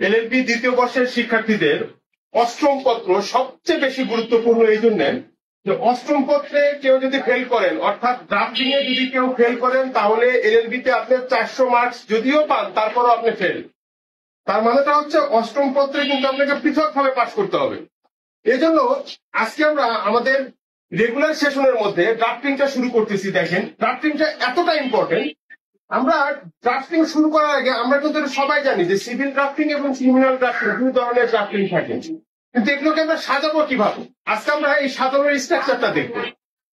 LLB দ্বিতীয় বর্ষের শিক্ষার্থীদের অষ্টম পত্র সবচেয়ে বেশি গুরুত্বপূর্ণ এই জন্য যে অষ্টম পত্রে কেউ যদি ফেল করেন, অর্থাৎ ড্রাফটিং এ যদি কেউ ফেল করেন, তাহলে এলএলবি তে আপনি 400 মার্কস যদিও পান তারপরও আপনি ফেল। তার মানেটা হচ্ছে অষ্টম পত্রে কিন্তু আপনাকে পৃথকভাবে পাস করতে হবে। এজন্য আজকে আমরা আমাদের রেগুলার সেশনের মধ্যে ড্রাফটিংটা শুরু করতেছি। দেখেন, ড্রাফটিংটা এতটা ইম্পর্টেন্ট। আমরা ড্রাফটিং শুরু করার আগে আমরা কিন্তু সবাই জানি যে সিভিল ড্রাফটিং এবং ক্রিমিনাল ড্রাফটিং দুই ধরনের ড্রাফটিং থাকে, কিন্তু এগুলোকে আমরা সাজাবো কিভাবে, আজকে আমরা এই সাজানোর স্ট্রাকচারটা দেখবো।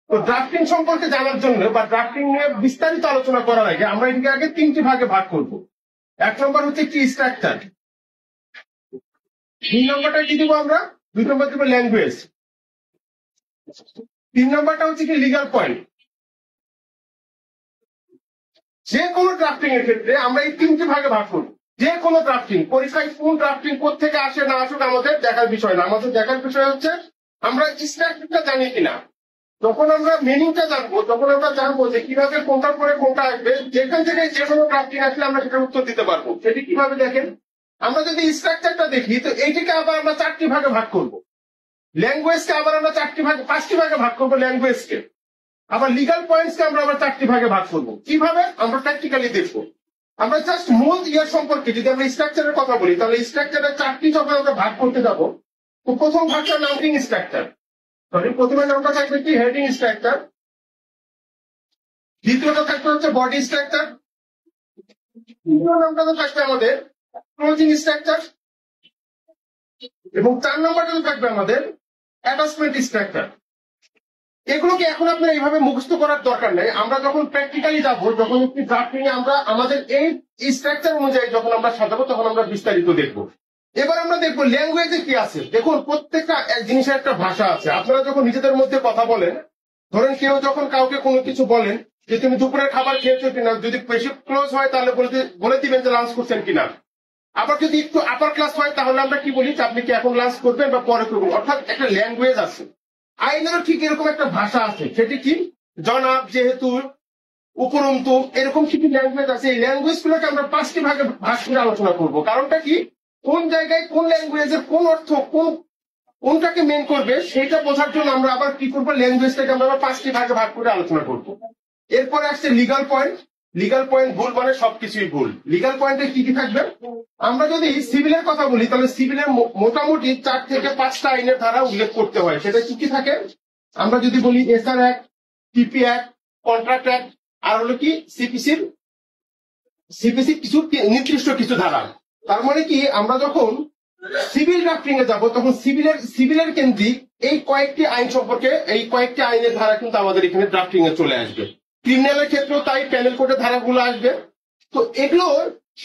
তো ড্রাফটিং সম্পর্কে জানার জন্য বা ড্রাফটিং নিয়ে বিস্তারিত আলোচনা করার আগে আমরা এটাকে আগে 3টি ভাগে ভাগ করব। 1 নম্বর হচ্ছে কি স্ট্রাকচার, 2 নম্বরটা কি দিব আমরা, 2 নম্বর দিব ল্যাঙ্গুয়েজ, 3 নম্বরটা হচ্ছে কি লিগাল পয়েন্ট। যে কোনো ড্রাফটিং এর ক্ষেত্রে আমরা এই 3টি ভাগে ভাগ করব। যে কোনো ড্রাফটিং, পরীক্ষায় কোন ড্রাফটিং কোথেকে আসে না আসুক আমাদের দেখার বিষয় না, আমাদের দেখার বিষয় হচ্ছে আমরা স্ট্রাকচারটা জানি কিনা। যখন আমরা মিনিংটা জানবো, তখন আমরা জানবো যে কিভাবে কোনটার পরে কোনটা আসবে, যেখান থেকে যে কোনো ড্রাফটিং আসলে আমরা সেটার উত্তর দিতে পারবো। সেটি কিভাবে দেখেন, আমরা যদি স্ট্রাকচারটা দেখি তো এইটিকে আবার আমরা 4টি ভাগে ভাগ করব। ল্যাঙ্গুয়েজকে আবার আমরা 5টি ভাগে ভাগ করবো ল্যাঙ্গুয়েজকে, আবার লিগাল পয়েন্টসকে আমরা আবার 4টি ভাগে ভাগ করবো। কিভাবে আমরা প্র্যাকটিক্যালি দেখবো। আমরা জাস্ট মূল ইয়ার সম্পর্কে যদি আমরা স্ট্রাকচারের কথা বলি, তাহলে স্ট্রাকচারের 4টি যখন আমরা ভাগ করতে যাবো, তো প্রথম ভাগটা নাম্বারিং স্ট্রাকচার, প্রথমে নামটা থাকবে কি হেডিং স্ট্রাকচার, দ্বিতীয়টা থাকবে হচ্ছে বডি স্ট্রাকচার, তৃতীয় নামটা থাকবে আমাদের ক্লোজিং স্ট্রাকচার, এবং 4 নম্বরটা থাকবে আমাদের অ্যাটাচমেন্ট স্ট্রাকচার। এগুলোকে এখন আপনার এইভাবে মুখস্থ করার দরকার নেই। আমরা যখন প্র্যাকটিক্যালি যাবো, যখন একটি ড্রাফটিং এ আমরা আমাদের এই স্ট্রাকচার অনুযায়ী যখন আমরা সাজাবো, তখন আমরা বিস্তারিত দেখবো। এবার আমরা দেখবো ল্যাঙ্গুয়েজে কি আছে। দেখুন, প্রত্যেকটা জিনিসের একটা ভাষা আছে। আপনারা যখন নিজেদের মধ্যে কথা বলেন, ধরেন কেউ যখন কাউকে কোনো কিছু বলেন যে তুমি দুপুরের খাবার খেয়েছো কিনা, যদি বেশি ক্লোজ হয় তাহলে বলে দিবেন যে লাঞ্চ করছেন কিনা। আবার যদি একটু আপার ক্লাস হয় তাহলে আমরা কি বলি যে আপনি কি এখন লাঞ্চ করবেন বা পরে করবেন। অর্থাৎ একটা ল্যাঙ্গুয়েজ আছে। আইনেরও ঠিক এরকম একটা ভাষা আছে, সেটি কি জনাব, যেহেতু, উপরন্তু, এরকম কিছু ল্যাঙ্গুয়েজ আছে। এই ল্যাঙ্গুয়েজ গুলোকে আমরা 5টি ভাগে ভাগ করে আলোচনা করবো। কারণটা কি, কোন জায়গায় কোন ল্যাঙ্গুয়েজের কোন অর্থ কোনটাকে মেন করবে সেটা বোঝার জন্য আমরা আবার কি করবো, ল্যাঙ্গুয়েজটাকে আমরা 5টি ভাগে ভাগ করে আলোচনা করবো। এরপরে আসছে লিগাল পয়েন্ট। লিগাল পয়েন্ট ভুল মানে সবকিছুই ভুল। লিগাল পয়েন্টে কি কি থাকবে, আমরা যদি সিভিলের কথা বলি তাহলে সিভিলের মোটামুটি 4 থেকে 5টা আইনের ধারা উল্লেখ করতে হয়। সেটা কি কি থাকে, আমরা যদি বলি এসআর অ্যাক্ট, টিপি অ্যাক্ট, কন্ট্রাক্ট অ্যাক্ট, আর হলো কি সিপিসি কিছু নির্দিষ্ট কিছু ধারা। তার মানে কি, আমরা যখন সিভিল ড্রাফটিং এ যাবো তখন সিভিলের কেন্দ্রিক এই কয়েকটি আইন সম্পর্কে, এই কয়েকটি আইনের ধারা কিন্তু আমাদের এখানে ড্রাফটিং এ চলে আসবে। ক্রিমিনালের ক্ষেত্রেও তাই প্যানেল কোর্টের ধারাগুলো আসবে। তো এগুলো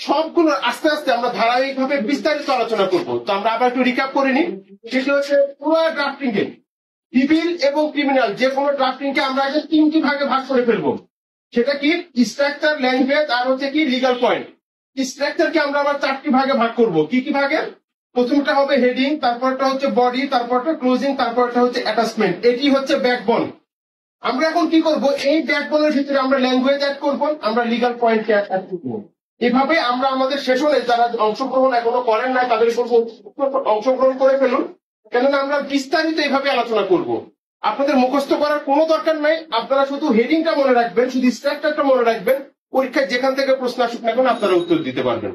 সবগুলো আস্তে আস্তে আমরা ধারাবাহিকভাবে বিস্তারিত আলোচনা করব। তো আমরা আবার একটু রিক্যাপ করে নিই। সেটি হচ্ছে পুরো ড্রাফটিং এ সিভিল এবং ক্রিমিনাল যে কোনো ড্রাফটিং কে আমরা আগে 3টি ভাগে ভাগ করে ফেলবো। সেটা কি স্ট্রাকচার, ল্যাঙ্গুয়েজ আর হচ্ছে কি লিগাল পয়েন্ট। স্ট্রাকচারকে আমরা আবার 4টি ভাগে ভাগ করব। কি কি ভাগে, প্রথমটা হবে হেডিং, তারপরটা হচ্ছে বডি, তারপরটা ক্লোজিং, তারপরটা হচ্ছে অ্যাটাচমেন্ট। এটি হচ্ছে ব্যাকবোন। আমরা এখন কি করব, এই ব্যাকবোনের ভিতরে আমরা ল্যাঙ্গুয়েজ অ্যাড করব, আমরা লিগাল পয়েন্ট অ্যাড করব। এভাবে আমরা আমাদের সেশনে যারা অংশগ্রহণ এখনো করেন না তাদের অংশগ্রহণ করে ফেলুন, কেননা আমরা বিস্তারিত এইভাবে আলোচনা করব। আপনাদের মুখস্থ করার কোনো দরকার নাই, আপনারা শুধু হেডিংটা মনে রাখবেন, শুধু স্ট্রাকচারটা মনে রাখবেন। পরীক্ষায় যেখান থেকে প্রশ্ন আসুক না কেন আপনারা উত্তর দিতে পারবেন।